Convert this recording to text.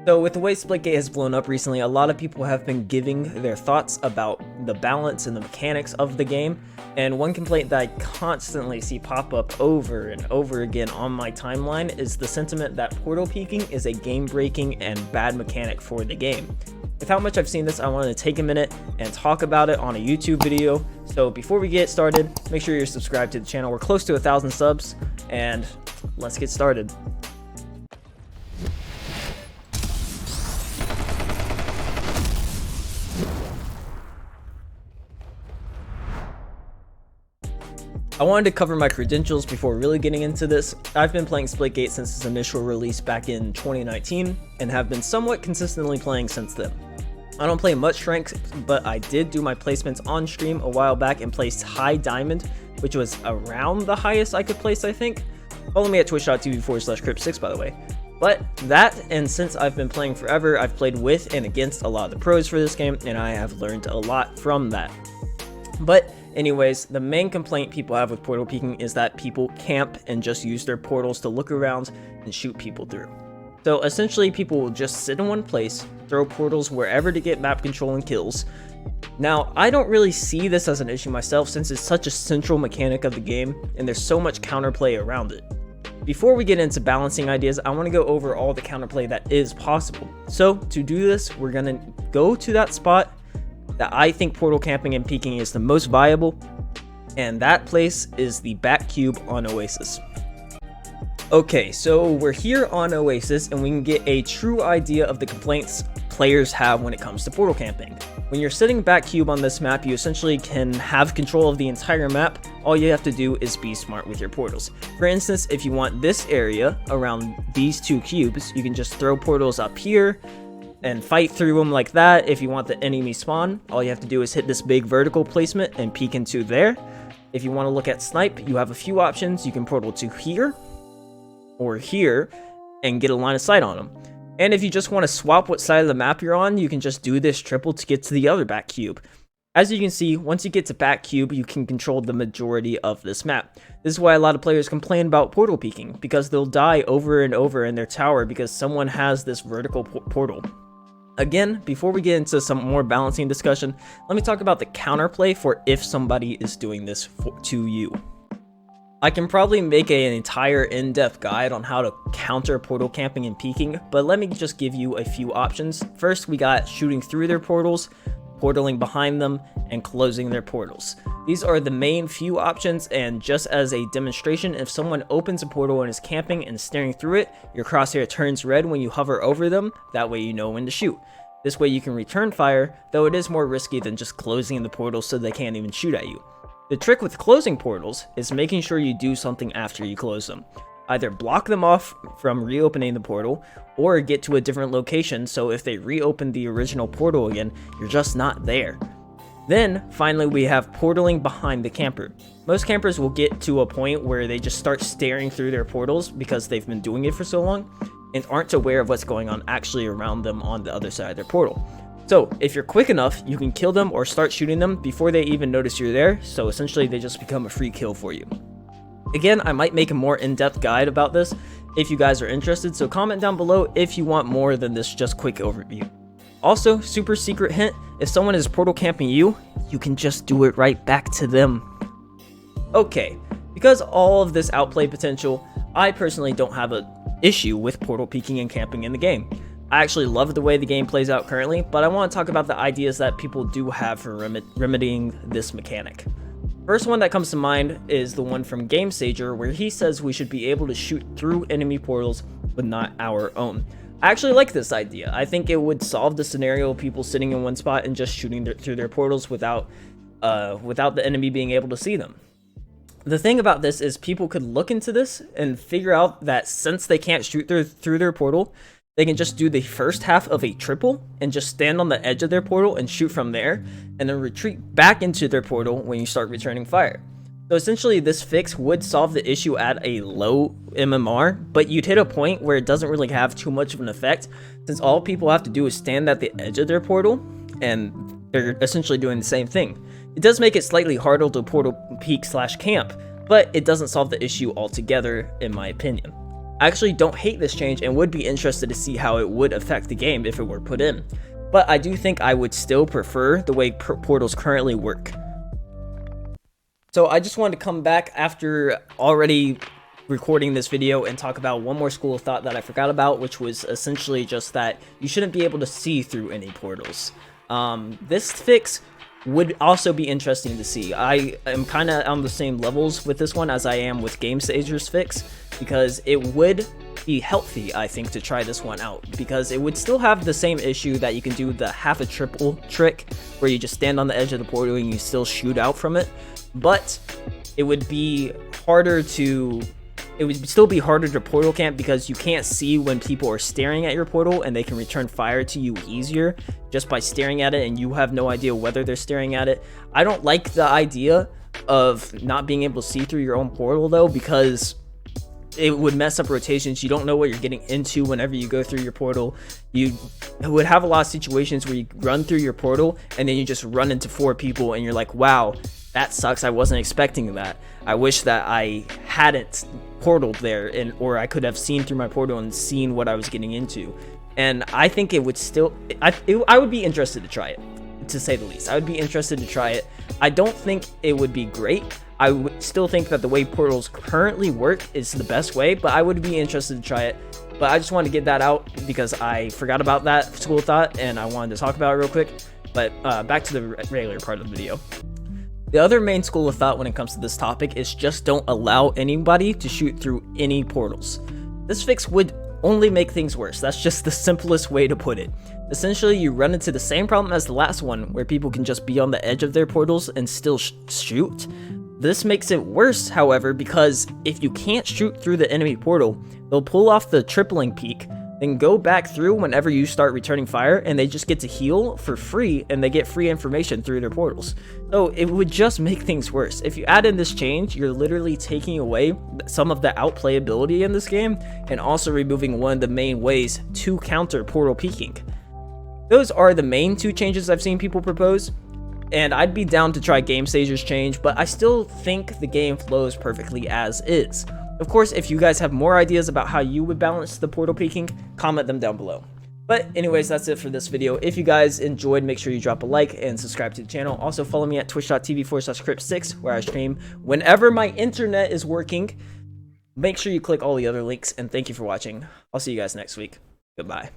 So with the way Splitgate has blown up recently, a lot of people have been giving their thoughts about the balance and the mechanics of the game, and one complaint that I constantly see pop up over and over again on my timeline is the sentiment that portal peeking is a game-breaking and bad mechanic for the game. With how much I've seen this, I wanted to take a minute and talk about it on a YouTube video. So before we get started, make sure you're subscribed to the channel. We're close to 1,000 subs, and let's get started. I wanted to cover my credentials before really getting into this. I've been playing Splitgate since its initial release back in 2019 and have been somewhat consistently playing since then. I don't play much ranked, but I did do my placements on stream a while back and placed high diamond, which was around the highest I could place, I think. Follow me at twitch.tv/crypt6, by the way. But that, and since I've been playing forever, I've played with and against a lot of the pros for this game, and I have learned a lot from that. But anyways, the main complaint people have with portal peeking is that people camp and just use their portals to look around and shoot people through. So essentially, people will just sit in one place, throw portals wherever to get map control and kills. Now, I don't really see this as an issue myself since it's such a central mechanic of the game and there's so much counterplay around it. Before we get into balancing ideas, I want to go over all the counterplay that is possible. So to do this, we're going to go to that spot that I think portal camping and peeking is the most viable, and that place is the back cube on Oasis. Okay, so we're here on Oasis and we can get a true idea of the complaints players have when it comes to portal camping. When you're sitting back cube on this map, you essentially can have control of the entire map. All you have to do is be smart with your portals. For instance, if you want this area around these two cubes, you can just throw portals up here and fight through them like that. If you want the enemy spawn, all you have to do is hit this big vertical placement and peek into there. If you want to look at snipe, you have a few options. You can portal to here or here and get a line of sight on them. And if you just want to swap what side of the map you're on, you can just do this triple to get to the other back cube. As you can see, once you get to back cube, you can control the majority of this map. This is why a lot of players complain about portal peeking, because they'll die over and over in their tower because someone has this vertical portal. Again, before we get into some more balancing discussion, let me talk about the counterplay for if somebody is doing this to you. I can probably make an entire in-depth guide on how to counter portal camping and peeking, but let me just give you a few options. First, we got shooting through their portals, portaling behind them, and closing their portals. These are the main few options, and just as a demonstration, if someone opens a portal and is camping and staring through it, your crosshair turns red when you hover over them. That way you know when to shoot. This way you can return fire, though it is more risky than just closing the portal so they can't even shoot at you. The trick with closing portals is making sure you do something after you close them. Either block them off from reopening the portal, or get to a different location so if they reopen the original portal again, you're just not there. Then, finally, we have portaling behind the camper. Most campers will get to a point where they just start staring through their portals because they've been doing it for so long, and aren't aware of what's going on actually around them on the other side of their portal. So, if you're quick enough, you can kill them or start shooting them before they even notice you're there, so essentially they just become a free kill for you. Again, I might make a more in-depth guide about this if you guys are interested, so comment down below if you want more than this just quick overview. Also, super secret hint, if someone is portal camping you, you can just do it right back to them. Okay, because all of this outplay potential, I personally don't have an issue with portal peeking and camping in the game. I actually love the way the game plays out currently, but I want to talk about the ideas that people do have for remedying this mechanic. First one that comes to mind is the one from GameSager, where he says we should be able to shoot through enemy portals, but not our own. I actually like this idea. I think it would solve the scenario of people sitting in one spot and just shooting through their portals without the enemy being able to see them. The thing about this is people could look into this and figure out that since they can't shoot through their portal, they can just do the first half of a triple and just stand on the edge of their portal and shoot from there, and then retreat back into their portal when you start returning fire. So essentially this fix would solve the issue at a low MMR, but you'd hit a point where it doesn't really have too much of an effect, since all people have to do is stand at the edge of their portal, and they're essentially doing the same thing. It does make it slightly harder to portal peek / camp, but it doesn't solve the issue altogether in my opinion. I actually don't hate this change and would be interested to see how it would affect the game if it were put in. But I do think I would still prefer the way portals currently work. So I just wanted to come back after already recording this video and talk about one more school of thought that I forgot about, which was essentially just that you shouldn't be able to see through any portals. This fix would also be interesting to see. I am kind of on the same levels with this one as I am with Game Sager's fix, because it would be healthy, I think, to try this one out, because it would still have the same issue that you can do the half a triple trick where you just stand on the edge of the portal and you still shoot out from it, but it would be harder to it would still be harder to portal camp because you can't see when people are staring at your portal, and they can return fire to you easier just by staring at it, and you have no idea whether they're staring at it. I don't like the idea of not being able to see through your own portal though, because it would mess up rotations. You don't know what you're getting into whenever you go through your portal. You would have a lot of situations where you run through your portal and then you just run into 4 people and you're like, wow, that sucks. I wasn't expecting that. I wish that I hadn't portaled there, or I could have seen through my portal and seen what I was getting into. And I think it would still, I would be interested to try it, to say the least. I would be interested to try it. I don't think it would be great. I would still think that the way portals currently work is the best way, but I would be interested to try it. But I just wanted to get that out because I forgot about that school of thought and I wanted to talk about it real quick. But back to the regular part of the video. The other main school of thought when it comes to this topic is just don't allow anybody to shoot through any portals. This fix would only make things worse. That's just the simplest way to put it. Essentially, you run into the same problem as the last one, where people can just be on the edge of their portals and still shoot. This makes it worse, however, because if you can't shoot through the enemy portal, they'll pull off the tripling peak, then go back through whenever you start returning fire, and they just get to heal for free, and they get free information through their portals. So it would just make things worse. If you add in this change, you're literally taking away some of the outplayability in this game, and also removing one of the main ways to counter portal peaking. Those are the main 2 changes I've seen people propose, and I'd be down to try Game Sager's change, but I still think the game flows perfectly as is. Of course, if you guys have more ideas about how you would balance the portal peaking, comment them down below. But anyways, that's it for this video. If you guys enjoyed, make sure you drop a like and subscribe to the channel. Also follow me at twitch.tv/crypt6, where I stream whenever my internet is working. Make sure you click all the other links, and thank you for watching. I'll see you guys next week. Goodbye.